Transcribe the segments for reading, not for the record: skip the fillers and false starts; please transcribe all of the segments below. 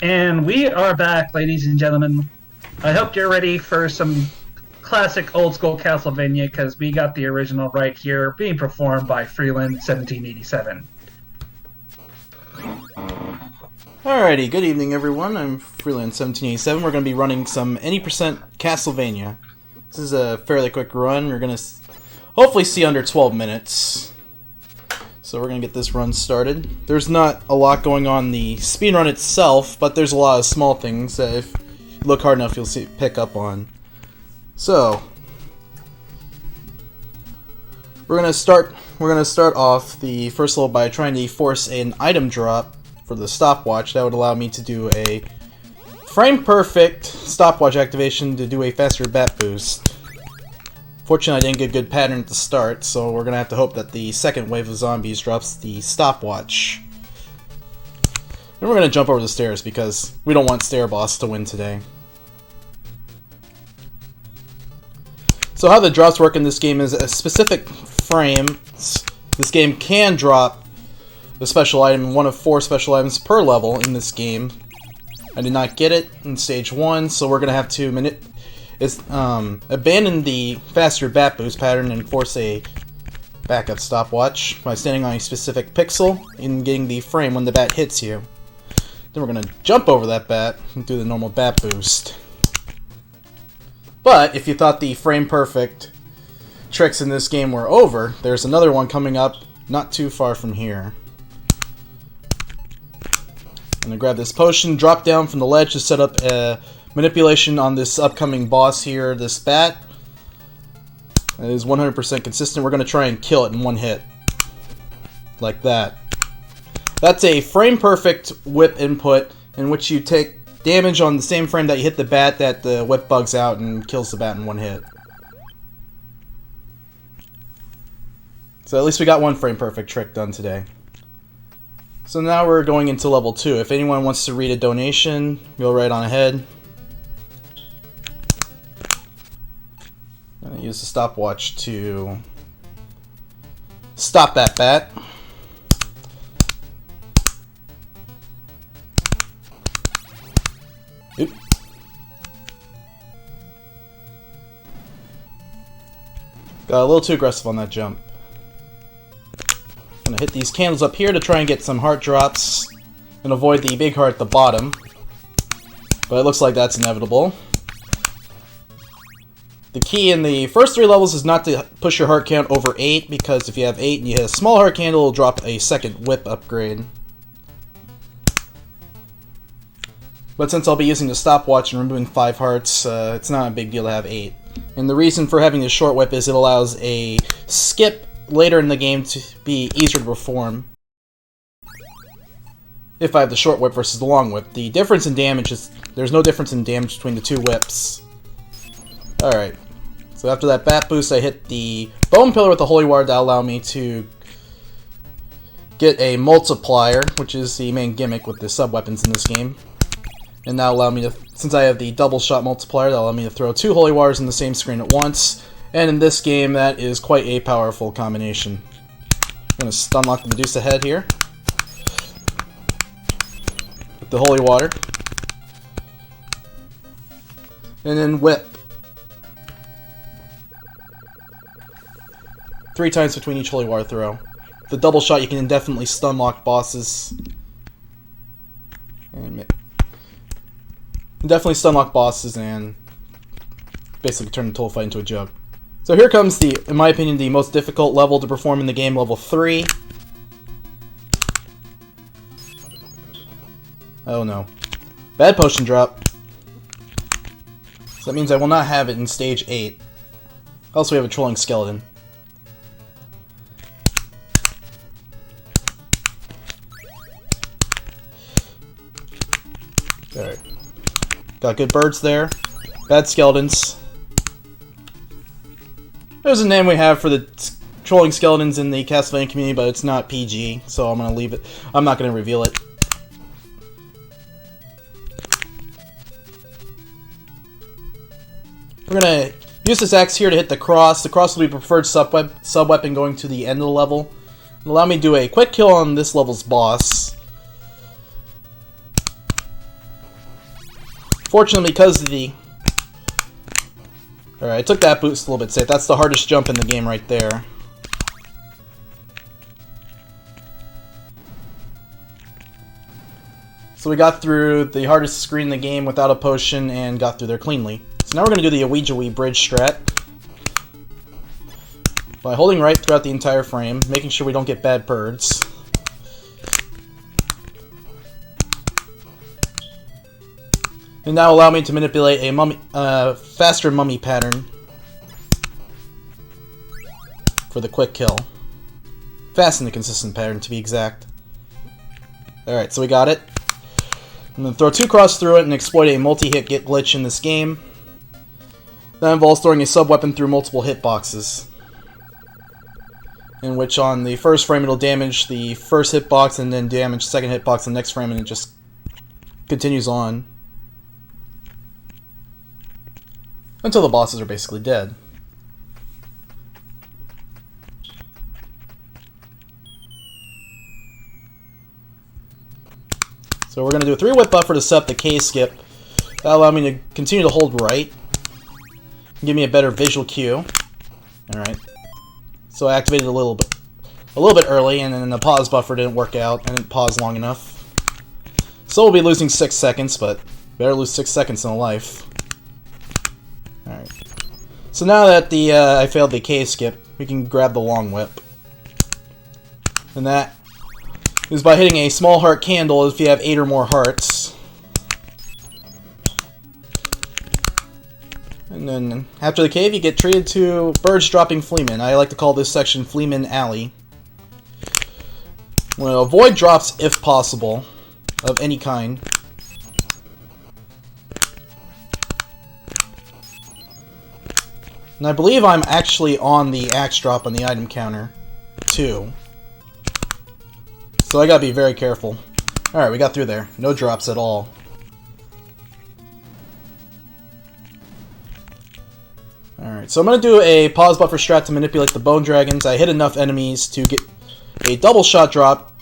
And we are back, ladies and gentlemen. I hope you're ready for some classic old school Castlevania because we got the original right here being performed by Freeland1787. Alrighty, good evening everyone. I'm freeland1787. We're going to be running some any percent Castlevania. This is a fairly quick run. We're going to hopefully see under 12 minutes. So we're going to get this run started. There's not a lot going on in the speedrun itself, but there's a lot of small things that if you look hard enough you'll pick up on. So we're going to start off the first level by trying to force an item drop for the stopwatch. That would allow me to do a frame perfect stopwatch activation to do a faster bat boost. Fortunately, I didn't get a good pattern at the start, so we're gonna have to hope that the second wave of zombies drops the stopwatch. And we're gonna jump over the stairs because we don't want Stair Boss to win today. So how the drops work in this game is a specific frame. This game can drop a special item, one of 4 special items per level in this game. I did not get it in stage 1, so we're gonna have to abandon the faster bat boost pattern and force a backup stopwatch by standing on a specific pixel and getting the frame when the bat hits you. Then we're gonna jump over that bat and do the normal bat boost. But if you thought the frame perfect tricks in this game were over, there's another one coming up not too far from here. I'm gonna grab this potion, drop down from the ledge to set up a manipulation on this upcoming boss here, this bat. It is 100% consistent. We're gonna try and kill it in one hit. Like that. That's a frame perfect whip input in which you take damage on the same frame that you hit the bat, that the whip bugs out and kills the bat in one hit. So at least we got one frame perfect trick done today. So now we're going into level 2. If anyone wants to read a donation, go right on ahead. I'm going to use the stopwatch to stop that bat. Oop. Got a little too aggressive on that jump. I'm gonna hit these candles up here to try and get some heart drops and avoid the big heart at the bottom. But it looks like that's inevitable. The key in the first 3 levels is not to push your heart count over 8, because if you have 8 and you hit a small heart candle, it'll drop a second whip upgrade. But since I'll be using the stopwatch and removing 5 hearts, it's not a big deal to have 8. And the reason for having the short whip is it allows a skip later in the game to be easier to perform. If I have the short whip versus the long whip. The difference in damage is, there's no difference in damage between the 2 whips. Alright, so after that bat boost I hit the bone pillar with the holy water. That allow me to get a multiplier, which is the main gimmick with the sub-weapons in this game. And that allow me to, since I have the double shot multiplier, that allow me to throw 2 holy waters in the same screen at once. And in this game, that is quite a powerful combination. I'm going to stun lock the Medusa head here with the holy water. And then whip. 3 times between each holy water throw. The double shot, you can indefinitely stun lock bosses. And definitely stun lock bosses and basically turn the total fight into a joke. So here comes the, in my opinion, the most difficult level to perform in the game, level 3. Oh no. Bad potion drop. So that means I will not have it in stage 8. Also, we have a trolling skeleton. Alright. Got good birds there. Bad skeletons. There's a name we have for the trolling skeletons in the Castlevania community, but it's not PG, so I'm gonna leave it. I'm not gonna reveal it. We're gonna use this axe here to hit the cross. The cross will be preferred sub-weapon going to the end of the level. It'll allow me to do a quick kill on this level's boss. Fortunately, because of the... Alright, I took that boost a little bit safe. That's the hardest jump in the game right there. So we got through the hardest screen in the game without a potion and got through there cleanly. So now we're going to do the Ouija bridge strat. By holding right throughout the entire frame, making sure we don't get bad birds. And now allow me to manipulate a mummy, faster mummy pattern for the quick kill. Fast and a consistent pattern, to be exact. Alright, so we got it. I'm going to throw 2 cross through it and exploit a multi-hit get glitch in this game. That involves throwing a sub-weapon through multiple hitboxes. In which on the first frame it'll damage the first hitbox and then damage the second hitbox in the next frame, and it just continues on. Until the bosses are basically dead. So we're going to do a 3-whip buffer to set up the K-skip. That'll allow me to continue to hold right. Give me a better visual cue. Alright. So I activated a little bit early, and then the pause buffer didn't work out. I didn't pause long enough. So we'll be losing 6 seconds, but better lose 6 seconds than a life. Alright. So now that I failed the K-skip, we can grab the long whip. And that is by hitting a small heart candle if you have 8 or more hearts. And then, after the cave, you get treated to birds dropping Fleeman. I like to call this section Fleeman Alley. Well, avoid drops if possible, of any kind. And I believe I'm actually on the axe drop on the item counter, too. So I gotta be very careful. Alright, we got through there. No drops at all. Alright, so I'm going to do a pause buffer strat to manipulate the bone dragons. I hit enough enemies to get a double shot drop,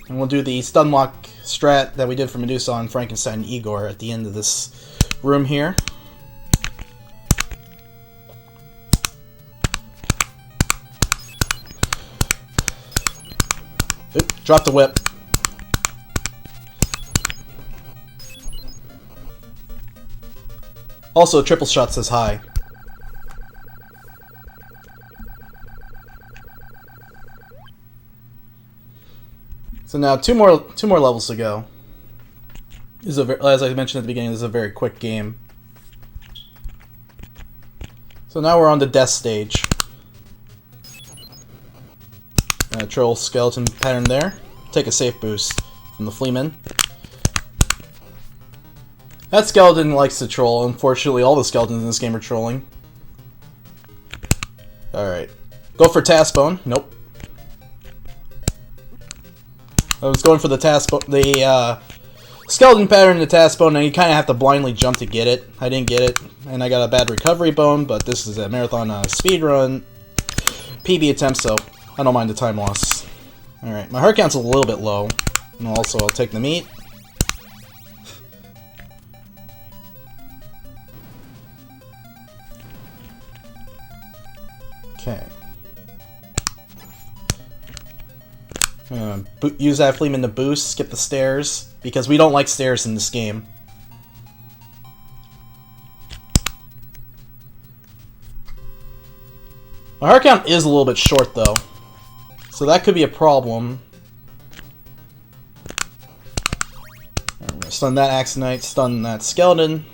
and we'll do the stun lock strat that we did for Medusa on Frankenstein and Igor at the end of this room here. Oop, drop the whip. Also, triple shot says hi. So now two more levels to go. This is as I mentioned at the beginning, this is a very quick game. So now we're on the death stage. Troll skeleton pattern there. Take a safe boost from the Fleeman. That skeleton likes to troll. Unfortunately, all the skeletons in this game are trolling. Alright. Go for task bone. Nope. I was going for the skeleton pattern in the task bone, and you kind of have to blindly jump to get it. I didn't get it, and I got a bad recovery bone, but this is a marathon speedrun PB attempt, so I don't mind the time loss. Alright, my heart count's a little bit low, and also I'll take the meat. Okay. Use that Fleeman to boost, skip the stairs, because we don't like stairs in this game. My heart count is a little bit short, though, so that could be a problem. I'm going to stun that Axe Knight, stun that Skeleton.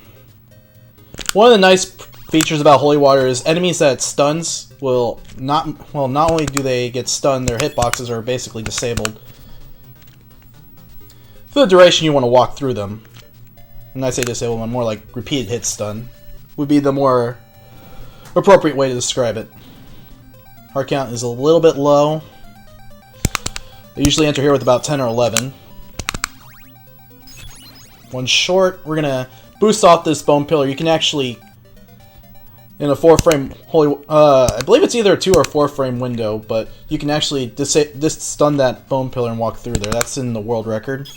One of the nice features about Holy Water is enemies that it stuns will not only do they get stunned, their hitboxes are basically disabled. For the duration you want to walk through them. When I say disabled, I'm more like repeated hit stun would be the more appropriate way to describe it. Heart count is a little bit low. I usually enter here with about 10 or 11. One short, we're gonna boost off this bone pillar. You can actually, in a 4-frame I believe it's either a 2 or 4-frame window, but you can actually stun that bone pillar and walk through there. That's in the world record.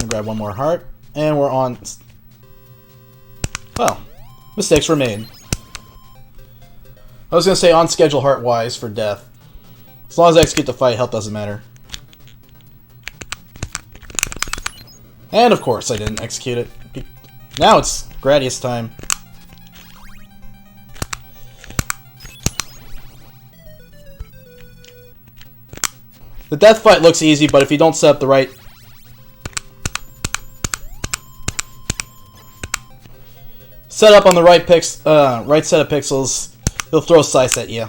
I'm gonna grab one more heart, and we're on. Well, mistakes were made. I was going to say on schedule heart-wise for death. As long as I execute the fight, health doesn't matter. And of course I didn't execute it. Now it's Gradius time. The death fight looks easy, but if you don't set up the right setup on the right right set of pixels, he'll throw Scythe at you.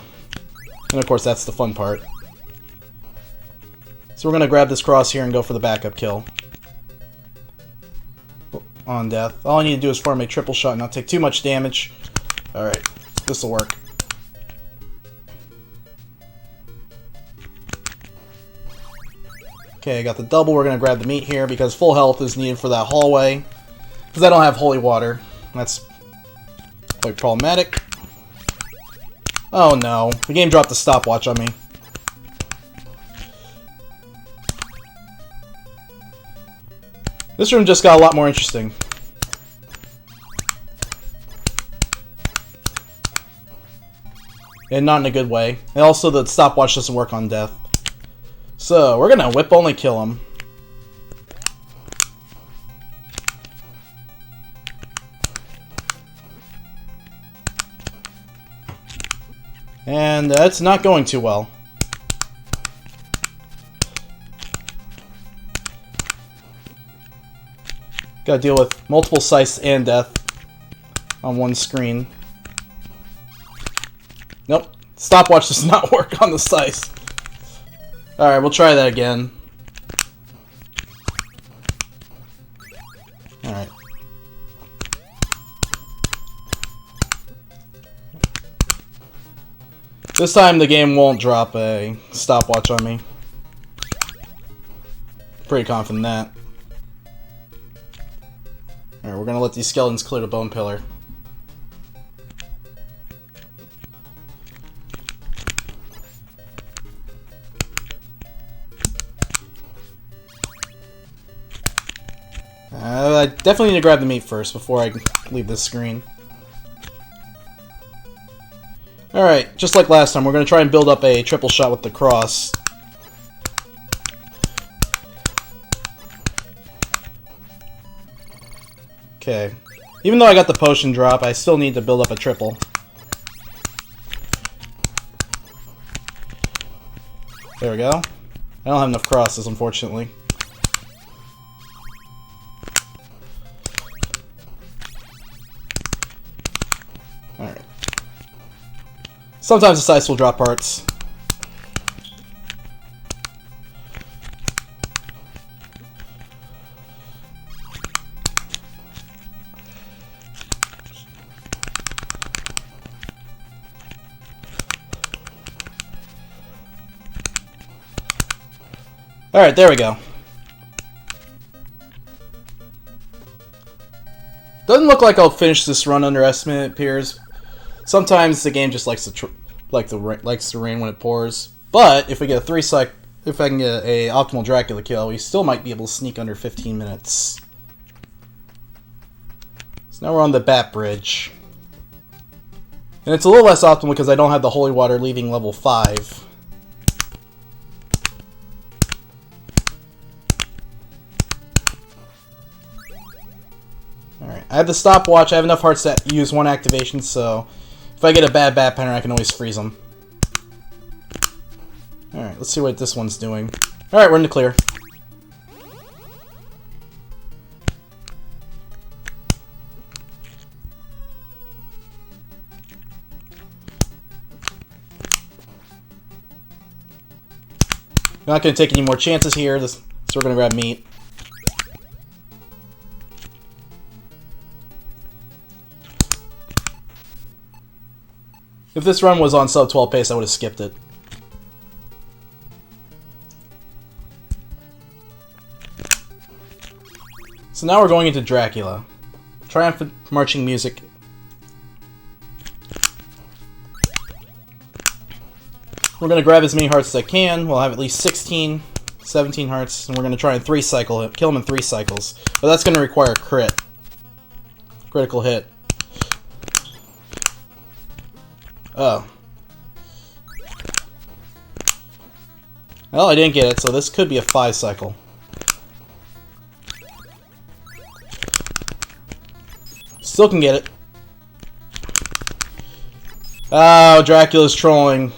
And of course that's the fun part. So we're gonna grab this cross here and go for the backup kill. On death. All I need to do is farm a triple shot and not take too much damage. Alright, this'll work. Okay, I got the double. We're gonna grab the meat here because full health is needed for that hallway. Because I don't have holy water. That's quite problematic. Oh no, the game dropped the stopwatch on me. This room just got a lot more interesting. And not in a good way. And also the stopwatch doesn't work on death. So, we're gonna whip only kill him. And that's not going too well. Gotta deal with multiple scythes and death on one screen. Nope. Stopwatch does not work on the scythes. Alright, we'll try that again. Alright. This time the game won't drop a stopwatch on me. Pretty confident in that. Alright, we're gonna let these skeletons clear the bone pillar. I definitely need to grab the meat first before I leave this screen. Alright, just like last time, we're going to try and build up a triple shot with the cross. Okay. Even though I got the potion drop, I still need to build up a triple. There we go. I don't have enough crosses, unfortunately. Alright. Sometimes the scythes will drop parts. Alright, there we go. Doesn't look like I'll finish this run under estimate, it appears. Sometimes the game just likes to likes to rain when it pours. But if we get a if I can get a optimal Dracula kill, we still might be able to sneak under 15 minutes. So now we're on the Bat Bridge. And it's a little less optimal because I don't have the holy water leaving level 5. Alright, I have the stopwatch, I have enough hearts to use one activation, so if I get a bad bat pattern, I can always freeze them. Alright, let's see what this one's doing. Alright, we're in the clear. We're not going to take any more chances here, so we're going to grab meat. If this run was on sub 12 pace, I would have skipped it. So now we're going into Dracula. Triumphant marching music. We're going to grab as many hearts as I can. We'll have at least 16, 17 hearts, and we're going to try and kill him in 3 cycles. But that's going to require a critical hit. Oh. Well, I didn't get it, so this could be a 5 cycle. Still can get it. Oh, Dracula's trolling.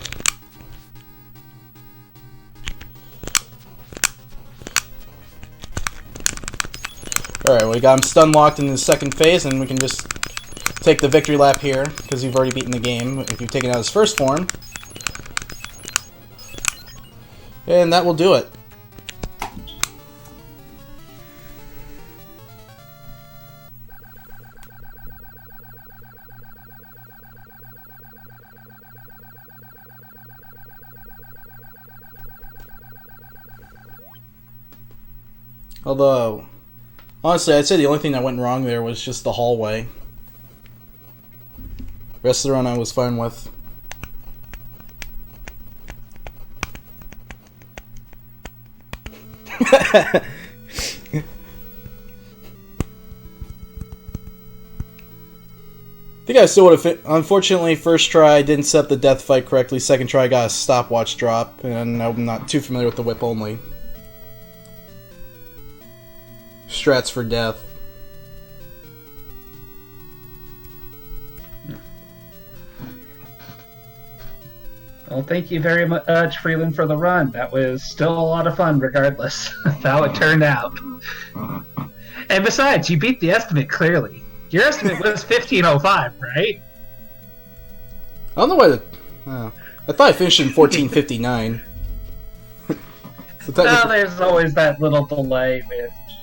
Alright, we got him stun locked in the second phase, and we can just take the victory lap here, because you've already beaten the game if you've taken out his first form. And that will do it. Although, honestly, I'd say the only thing that went wrong there was just the hallway. The rest of the run I was fine with. I think I still would have. Unfortunately, first try I didn't set up the death fight correctly. Second try I got a stopwatch drop, and I'm not too familiar with the whip only. Strats for death. Well, thank you very much, Freeland, for the run. That was still a lot of fun, regardless of how it turned out. And besides, you beat the estimate clearly. Your estimate was 1505, right? I don't know why the... I thought I finished in 1459. So well, there's always that little delay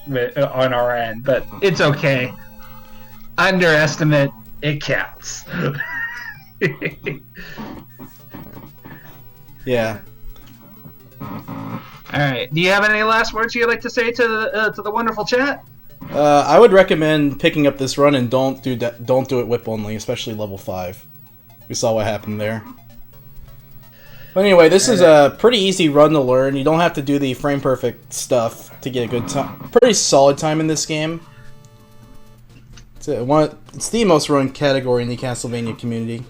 on our end, but it's okay. Underestimate, it counts. Yeah. Alright, do you have any last words you'd like to say to the wonderful chat? I would recommend picking up this run and don't do it whip only, especially level 5. We saw what happened there. But anyway, this is a pretty easy run to learn. You don't have to do the frame perfect stuff to get a good time. Pretty solid time in this game. It's the most run category in the Castlevania community.